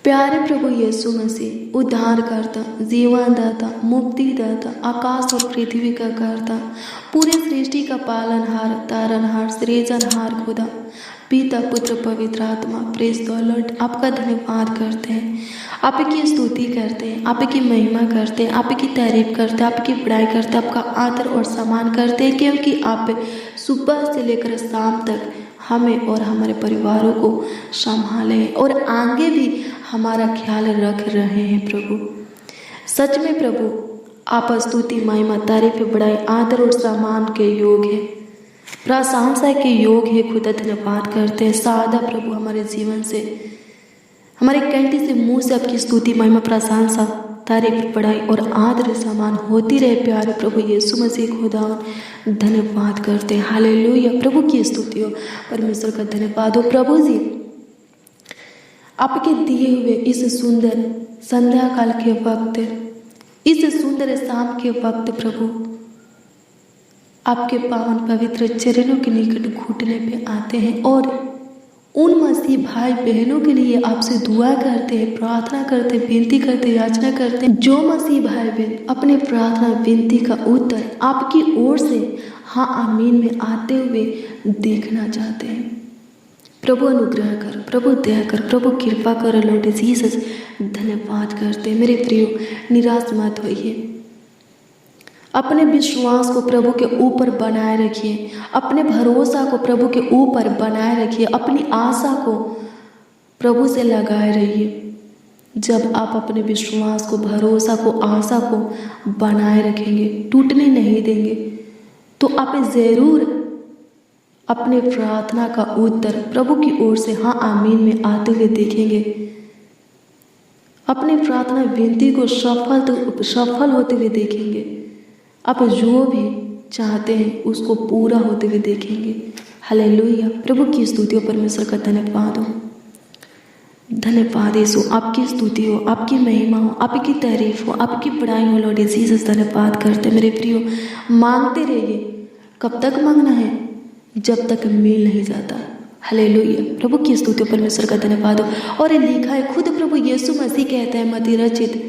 प्यारे प्रभु यीशु मसीह, उद्धारकर्ता, जीवनदाता, मुक्तिदाता, आकाश और पृथ्वी का कर्ता, पूरे सृष्टि का पालनहार, तारनहार, सृजनहार खुदा, पिता, पुत्र, पवित्र आत्मा, प्रेस द लॉर्ड, आपका धन्यवाद करते हैं, आपकी स्तुति करते हैं, आपकी महिमा करते हैं, आपकी तारीफ करते हैं, आपकी बड़ाई करते हैं, आपका आदर और सम्मान करते हैं, क्योंकि आप सुबह से लेकर शाम तक हमें और हमारे परिवारों को संभाले और आगे भी हमारा ख्याल रख रहे हैं। प्रभु सच में प्रभु आप स्तुति, महिमा, तारीफ, बड़ाई, आदर और सम्मान के योग है, प्रशंसा के योग है। खुदा धन्यवाद करते हैं। सादा प्रभु हमारे जीवन से, हमारे कंठी से, मुंह से आपकी स्तुति, महिमा, प्रशंसा, तारीफ, बड़ाई और आदर सम्मान होती रहे। प्यारे प्रभु यीशु मसीह खुदा धन्यवाद करते हैं। हालेलुया। प्रभु की स्तुति हो, परमेश्वर का धन्यवाद हो। प्रभु जी आपके दिए हुए इस सुंदर संध्या काल के वक्त, इस सुंदर शाम के वक्त प्रभु आपके पावन पवित्र चरणों के निकट घुटने पे आते हैं और उन मसीह भाई बहनों के लिए आपसे दुआ करते हैं, प्रार्थना करते हैं, विनती करते हैं, याचना करते हैं। जो मसीह भाई बहन अपने प्रार्थना विनती का उत्तर आपकी ओर से हाँ आमीन में आते हुए देखना चाहते हैं, प्रभु अनुग्रह कर, प्रभु दया कर, प्रभु कृपा कर। लॉर्ड जीसस धन्यवाद करते हैं। मेरे प्रियो, निराश मत होइए, अपने विश्वास को प्रभु के ऊपर बनाए रखिए, अपने भरोसा को प्रभु के ऊपर बनाए रखिए, अपनी आशा को प्रभु से लगाए रहिए। जब आप अपने विश्वास को, भरोसा को, आशा को बनाए रखेंगे, टूटने नहीं देंगे, तो आप ज़रूर अपने प्रार्थना का उत्तर प्रभु की ओर से हाँ आमीन में आते हुए देखेंगे। अपनी प्रार्थना विनती को सफल होते हुए देखेंगे। आप जो भी चाहते हैं उसको पूरा होते हुए देखेंगे। हालेलुया। प्रभु की स्तुति हो, परमेश्वर का धन्यवाद हो। धन्यवाद यीशु, आपकी स्तुति हो, आपकी महिमा हो, आपकी तारीफ हो, आपकी बड़ाई हो। लॉर्ड जीसस धन्यवाद करते। मेरे प्रियो, मांगते रहिए। कब तक मांगना है? जब तक मिल नहीं जाता। हालेलुया। प्रभु की स्तुति हो, परमेश्वर का धन्यवाद हो। और लिखा है, खुद प्रभु यीशु मसीह कहते हैं मत्ती रचित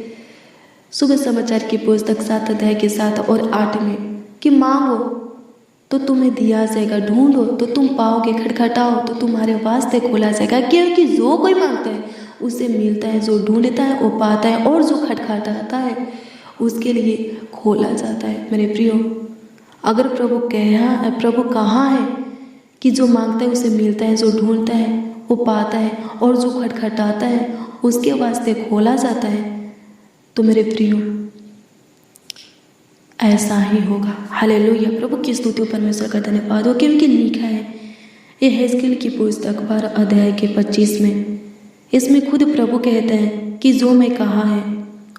शुभ समाचार की पुस्तक 7 अध्याय के 7 और 8 में कि मांगो तो तुम्हें दिया जाएगा, ढूंढो तो तुम पाओगे, खटखटाओ तो तुम्हारे वास्ते खोला जाएगा। क्योंकि जो कोई मांगता है उसे मिलता है, जो ढूंढता है वो पाता है, और जो खटखटाता है उसके लिए खोला जाता है। मेरे प्रियो, अगर प्रभु कहाँ है कि जो मांगता है उसे मिलता है, जो ढूंढता है वो पाता है, और जो खटखटाता है उसके वास्ते खोला जाता है, तो मेरे प्रियो ऐसा ही होगा। हालेलुया। प्रभु की स्तुति परमेश्वर का धन्यवाद हो। क्योंकि लिखा है ये हेजकेल की पुस्तक 12 अध्याय के 25 में, इसमें खुद प्रभु कहते हैं कि जो मैं कहा है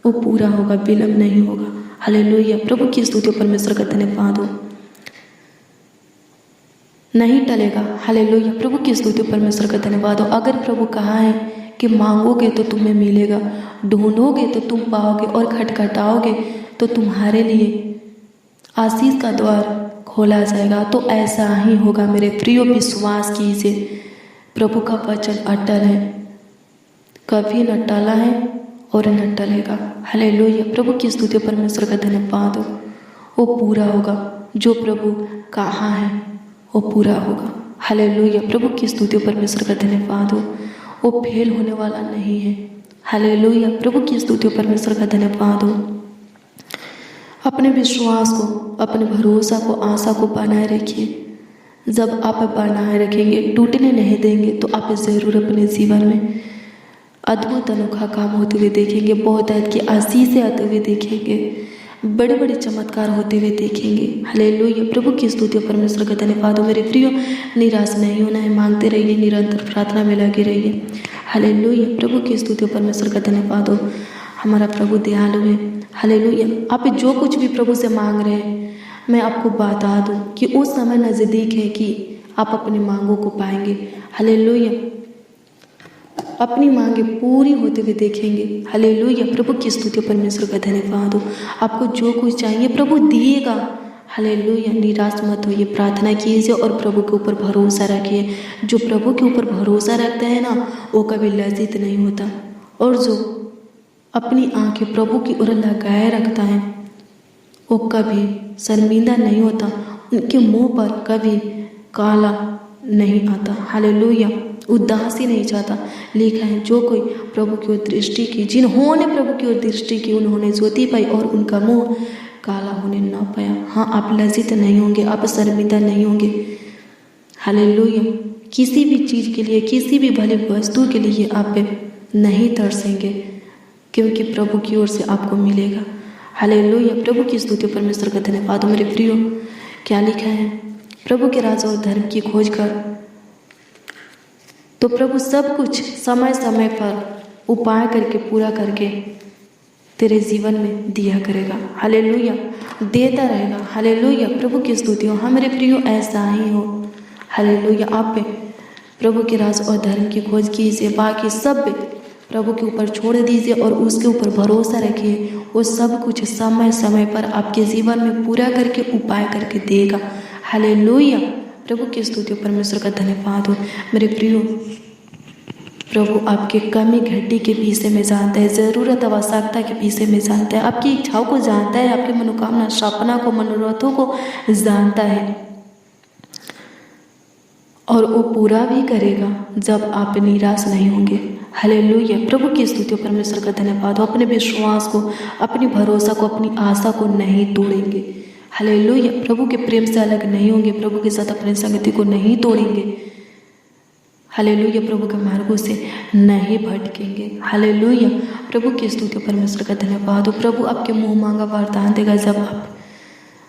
वो पूरा होगा, विलंब नहीं होगा। हालेलुया। प्रभु की स्तुति परमेश्वर का धन्यवाद हो। नहीं टलेगा। हालेलुया। प्रभु की स्तुति परमेश्वर का धन्यवाद हो। अगर प्रभु कहा है कि मांगोगे तो तुम्हें मिलेगा, ढूंढोगे तो तुम पाओगे, और खटखटाओगे तो तुम्हारे लिए आशीष का द्वार खोला जाएगा, तो ऐसा ही होगा। मेरे प्रियो, विश्वास कीजिए, प्रभु का वचन अटल है, कभी न टला है और न टलेगा। हालेलुया। प्रभु की स्तुति परमेश्वर का धन्यवाद हो। वो पूरा होगा, जो प्रभु कहा है वो पूरा होगा। हालेलुया। प्रभु की स्तुति परमेश्वर का धन्यवाद हो। वो फेल होने वाला नहीं है। हालेलुया। प्रभु की स्तुति परमेश्वर का धन्यवाद हो। अपने विश्वास को, अपने भरोसा को, आशा को बनाए रखिए। जब आप बनाए रखेंगे, टूटने नहीं देंगे, तो आप ज़रूर अपने जीवन में अद्भुत अनोखा काम होते हुए देखेंगे, बहुत की आशीषें आते हुए देखेंगे, बड़े बड़े चमत्कार होते हुए देखेंगे। हालेलुया। प्रभु की स्तुति परमेश्वर का धन्यवाद हो। मेरे प्रियो, निराश नहीं होना है, मांगते रहिए, निरंतर प्रार्थना में लगे रहिए। हालेलुया। प्रभु की स्तुति परमेश्वर का धन्यवाद हो। हमारा प्रभु दयालु है। हालेलुया। आप जो कुछ भी प्रभु से मांग रहे हैं, मैं आपको बता दूं कि उस समय नज़दीक है कि आप अपनी मांगों को पाएंगे। हालेलुया। अपनी मांगे पूरी होते हुए देखेंगे। हालेलुया। प्रभु की स्तुति परमेश्वर का धन्यवाद हो। आपको जो कुछ चाहिए प्रभु दिएगा। हालेलुया। निराश मत होइए, प्रार्थना कीजिए और प्रभु के ऊपर भरोसा रखिए। जो प्रभु के ऊपर भरोसा रखता है ना, वो कभी लज्जित नहीं होता, और जो अपनी आंखें प्रभु की ओर लगाए रखता है वो कभी शर्मिंदा नहीं होता, उनके मुंह पर कभी काला नहीं आता। हालेलुया। उदासी नहीं चाहता। लिखा है जो कोई प्रभु की ओर दृष्टि की, जिन्होंने प्रभु की ओर दृष्टि की उन्होंने ज्योति पाई और उनका मुंह काला होने न पाया। हाँ, आप लज्जित नहीं होंगे, आप शर्मिंदा नहीं होंगे। हालेलुया। किसी भी चीज़ के लिए, किसी भी भली वस्तु के लिए आप नहीं तरसेंगे, क्योंकि प्रभु की ओर से आपको मिलेगा। हालेलुया। प्रभु की स्तुति, परमेश्वर का धन्यवाद हो। मेरे प्रियो, क्या लिखा है? प्रभु के राज और धर्म की खोज कर तो प्रभु सब कुछ समय समय पर उपाय करके पूरा करके तेरे जीवन में दिया करेगा। हालेलुया। देता रहेगा। हालेलुया। प्रभु की स्तुति हो। हाँ मेरे प्रियो, ऐसा ही हो। हालेलुया। आप प्रभु के राज और धर्म की खोज कीजिए, बाकी सब प्रभु के ऊपर छोड़ दीजिए और उसके ऊपर भरोसा रखिए। वो सब कुछ समय समय पर आपके जीवन में पूरा करके उपाय करके देगा। हालेलुया। प्रभु की स्तुति, परमेश्वर का धन्यवाद हो। मेरे प्रियो, प्रभु आपके कमी घटी के विषय में जानता है, ज़रूरत आवश्यकता के विषय में जानता है, आपकी इच्छाओं को जानता है, आपके मनोकामना, सपना को, मनोरथों को जानता है, और वो पूरा भी करेगा जब आप निराश नहीं होंगे। हालेलुया। प्रभु की स्तुति, परमेश्वर का धन्यवाद हो। अपने विश्वास को, अपनी भरोसा को, अपनी आशा को नहीं तोड़ेंगे। हालेलुया। प्रभु के प्रेम से अलग नहीं होंगे, प्रभु के साथ अपनी संगति को नहीं तोड़ेंगे। हालेलुया। प्रभु के मार्गों से नहीं भटकेंगे। हालेलुया। प्रभु की स्तुति, परमेश्वर का धन्यवाद हो। प्रभु आपके मुंह मांगा वरदान देगा जब आप,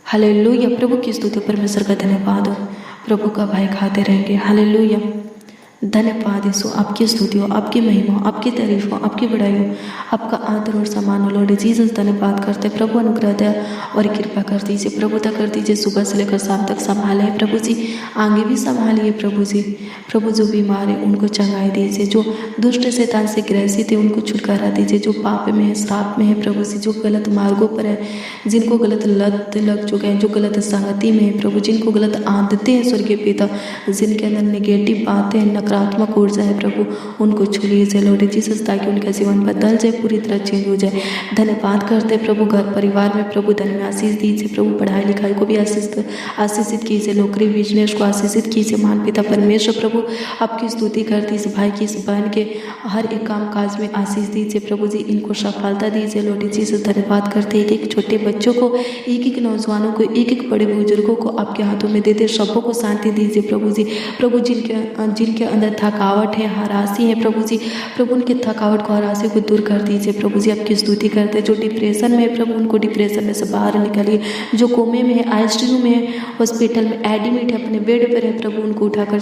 हालेलुया। प्रभु की स्तुति, परमेश्वर का धन्यवाद हो। प्रभु का भय खाते रहेंगे। हालेलुया। धन्यवाद यीशु, आपकी स्तुति हो, आपकी महिमा हो, आपकी तारीफ हो, आपकी बड़ाई हो, आपका आदर और सम्मान हो। लॉर्ड जीसस धन्यवाद करते। प्रभु अनुग्रह दया और कृपा कर दीजिए, प्रभुता कर दीजिए, सुबह से लेकर शाम तक संभाले प्रभु जी, आगे भी संभालिए प्रभु जी। प्रभु जो बीमार है उनको चंगाई दीजिए, जो दुष्ट शैतान से ग्रसित है उनको छुटकारा दीजिए, जो पाप में है, श्राप में है प्रभु जी, जो गलत मार्गों पर है, जिनको गलत लत लग चुके हैं, जो गलत संगति में है प्रभु, जिनको गलत आदतें हैं स्वर्गीय पिता, जिनके अंदर नेगेटिव बातें हैं, नकारात्मक ऊर्जा है प्रभु, उनको छू लीजिए लॉर्ड जीसस, ताकि उनका जीवन बदल जाए, पूरी तरह चेंज हो जाए। धन्यवाद करते प्रभु, घर परिवार में प्रभु धन में आशीष दीजिए प्रभु, पढ़ाई लिखाई को भी आशीषित कीजिए, नौकरी बिजनेस को आशीषित कीजिए। महान पिता परमेश्वर प्रभु, आपकी स्तुति करती इस भाई की, इस बहन के हर एक काम काज में आशीष दीजिए प्रभु जी, इनको सफलता दीजिए लॉर्ड जीसस। धन्यवाद करते एक एक छोटे बच्चों को, एक एक नौजवानों को, एक एक बड़े बुजुर्गों को आपके हाथों में देते, सबों को शांति दीजिए प्रभु जी। प्रभु जिनके अंदर थकावट है, हरासी है प्रभु जी, प्रभु उनके थकावट को, हरासी को दूर कर दीजिए प्रभु जी। आपकी स्तुति करते जो डिप्रेशन में है प्रभु, उनको डिप्रेशन में से बाहर निकालिए, जो कोमे में है, आईसीयू में है, हॉस्पिटल में एडमिट है, अपने बेड पर है प्रभु, उनको उठाकर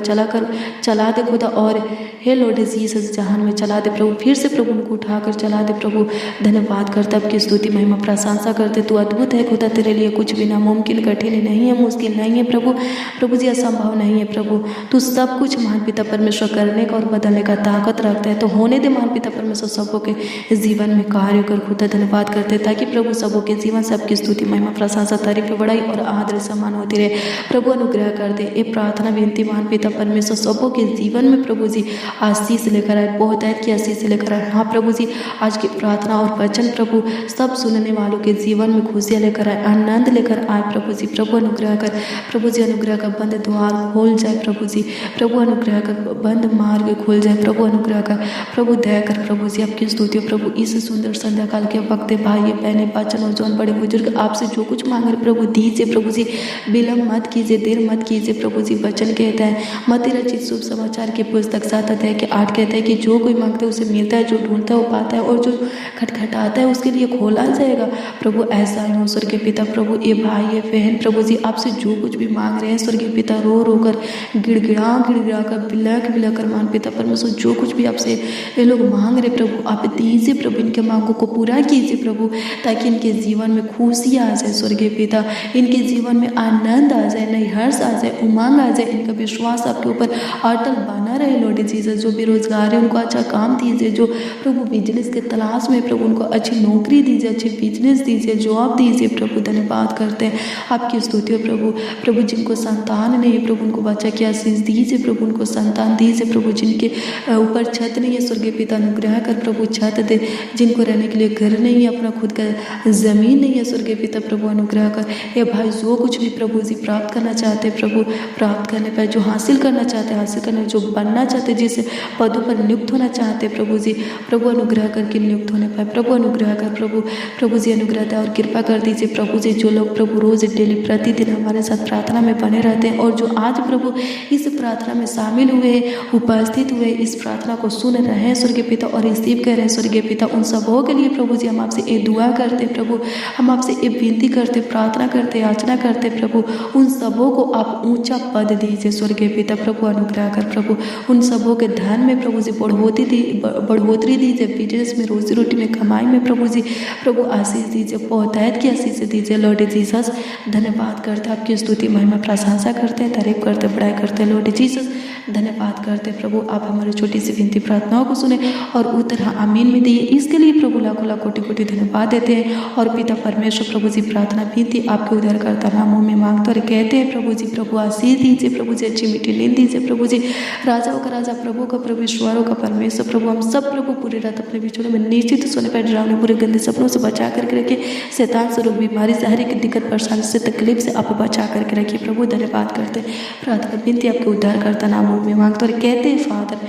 चला दे खुदा, और हे लॉर्ड जीसस जहान में चला दे प्रभु, फिर से प्रभु उनको उठाकर चला दे प्रभु। धन्यवाद करता, आपकी स्तुति महिमा प्रशंसा करते, तू अद्भुत है खुदा, तेरे लिए कुछ भी नामुमकिन, कठिन नहीं है, मुश्किल नहीं है प्रभु, प्रभु जी असंभव नहीं है प्रभु, तू सब कुछ महान पिता परमेश्वर करने का और बदलने का ताकत रखता है, तो होने दे महान पिता परमेश्वर सबों के जीवन में कार्य कर खुदा। धन्यवाद करते ताकि प्रभु सबों के जीवन से आपकी स्तुति महिमा प्रशंसा तारीफ बड़ाई और आदर सम्मान होती रहे प्रभु। अनुग्रह कर दे, ये प्रार्थना विनती महान पिता परमेश्वर सबों के जीवन में प्रभु जी आशीष लेकर आए, बहुतायत की आशीष लेकर आए। हाँ प्रभु जी, आज की प्रार्थना और वचन प्रभु सब सुनने वालों के जीवन में खुशियाँ लेकर आए, आनंद लेकर आए प्रभु जी। प्रभु अनुग्रह कर प्रभु जी, अनुग्रह का बंद द्वार खोल जाए प्रभु जी, प्रभु अनुग्रह का बंद मार्ग खोल जाए प्रभु, अनुग्रह का प्रभु दया कर प्रभु जी। आपकी स्तुति प्रभु, इस सुंदर संध्या काल के वक्त भाई बहने बच्चे नौजवान बड़े बुजुर्ग आपसे जो कुछ मांग रहे प्रभु दीजिए प्रभु जी, विलम्ब मत कीजिए, देर मत कीजिए प्रभु जी। वचन कहता है मत्ती रचित शुभ समाचार की पुस्तक 7 अध्याय के 8 कहता है कि जो कोई मांगता है उसे मिलता है, जो ढूंढता है वो पाता है, और जो खटखटाता है उसके लिए खोला जाएगा प्रभु। ऐसा ही हो स्वर्गीय पिता प्रभु, ये भाई ये बहन प्रभु जी आपसे जो कुछ भी मांग रहे हैं स्वर्गीय पिता, रो रो कर गिड़गिड़ा कर बिलख कर मान पिता परमेश्वर जो कुछ भी आपसे ये लोग मांग रहे प्रभु, आप दीजिए प्रभु, इनके मांगों को पूरा कीजिए प्रभु, ताकि इनके जीवन में खुशी आ जाए स्वर्गीय पिता, इनके जीवन में आनंद आ जाए, नई हर्ष आ जाए, उमंग आ जाए, इनका विश्वास आपके ऊपर अटल बना रहे लॉर्ड जीसस। जो बेरोजगार है उनको अच्छा काम दीजिए, जो प्रभु बिजनेस के तलाश में प्रभु उनको अच्छी नौकरी दीजिए, अच्छी बिजनेस दीजिए, जॉब दीजिए प्रभु। धन्यवाद करते हैं, आपकी स्तुति प्रभु। प्रभु जिनको संतान नहीं प्रभु उनको बच्चा की आशीष दीजिए प्रभु, उनको संतान संतान दीजिए प्रभु, जिनके ऊपर छत नहीं है स्वर्गीय पिता अनुग्रह कर प्रभु छत दे, जिनको रहने के लिए घर नहीं है, अपना खुद का ज़मीन नहीं है स्वर्गीय पिता प्रभु अनुग्रह कर। ये भाई जो कुछ भी प्रभु जी प्राप्त करना चाहते प्रभु, प्राप्त करने पर जो हासिल करना चाहते हासिल करने, जो बनना चाहते, जिस पदों पर नियुक्त होना चाहते प्रभु जी, प्रभु अनुग्रह करके नियुक्त होने पाए, प्रभु अनुग्रह कर प्रभु जी अनुग्रह दे और कृपा कर दीजिए प्रभु जी। जो लोग प्रभु रोज़ डेली प्रतिदिन हमारे साथ प्रार्थना में बने रहते हैं और जो आज प्रभु इस प्रार्थना में शामिल हुए, उपस्थित हुए, इस प्रार्थना को सुन रहे हैं स्वर्गीय पिता और रिसीव कर रहे हैं स्वर्गीय पिता, उन सबों के लिए प्रभु जी हम आपसे ये दुआ करते प्रभु, हम आपसे ये विनती करते, प्रार्थना करते, याचना करते प्रभु, उन सबों को आप ऊंचा पद दीजिए स्वर्गीय पिता प्रभु अनुग्रह कर प्रभु, उन सबों के धन में प्रभु जी बढ़ोतरी दीजिए, बिजनेस में, रोजी रोटी में, कमाई में प्रभु जी प्रभु आशीष दीजिए, बहुतायत की आशीष दीजिए लॉर्ड जीसस। धन्यवाद करते, आपकी स्तुति महिमा प्रशंसा करते हैं, तारीफ करते, बड़ाई करते लॉर्ड जीसस। धन्यवाद करते प्रभु, आप हमारी छोटी सी विनती प्रार्थनाओं को सुने और उत्तर आमीन में दिए, इसके लिए प्रभु लाखों लाख कोटि कोटि धन्यवाद देते हैं। और पिता परमेश्वर प्रभु जी प्रार्थना विनती आपके उद्धारकर्ता नामों में मांगते और कहते हैं प्रभु जी प्रभु आशीष दीजिए प्रभु जी, अच्छी मीठी नींद दीजिए प्रभु जी, राजाओं का राजा प्रभु का प्रभु, ईश्वरों का परमेश्वर प्रभु, हम सब प्रभु पूरी रात अपने बिछोनों में निश्चित सोने पर डरावने बुरे गंदे सपनों से बचा करके रखिए, शैतान से, रोग, बीमारी से, हर एक दिक्कत परेशानी से, तकलीफ से आप बचा करके रखिए प्रभु। धन्यवाद करते, प्रार्थना विनती आपके उद्धारकर्ता नामों में मांगते और कहते हैं फादर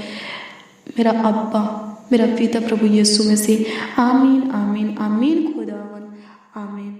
मेरा अब्बा, मेरा पिता प्रभु यीशु मसीह। आमीन आमीन आमीन खुदावन आमीन।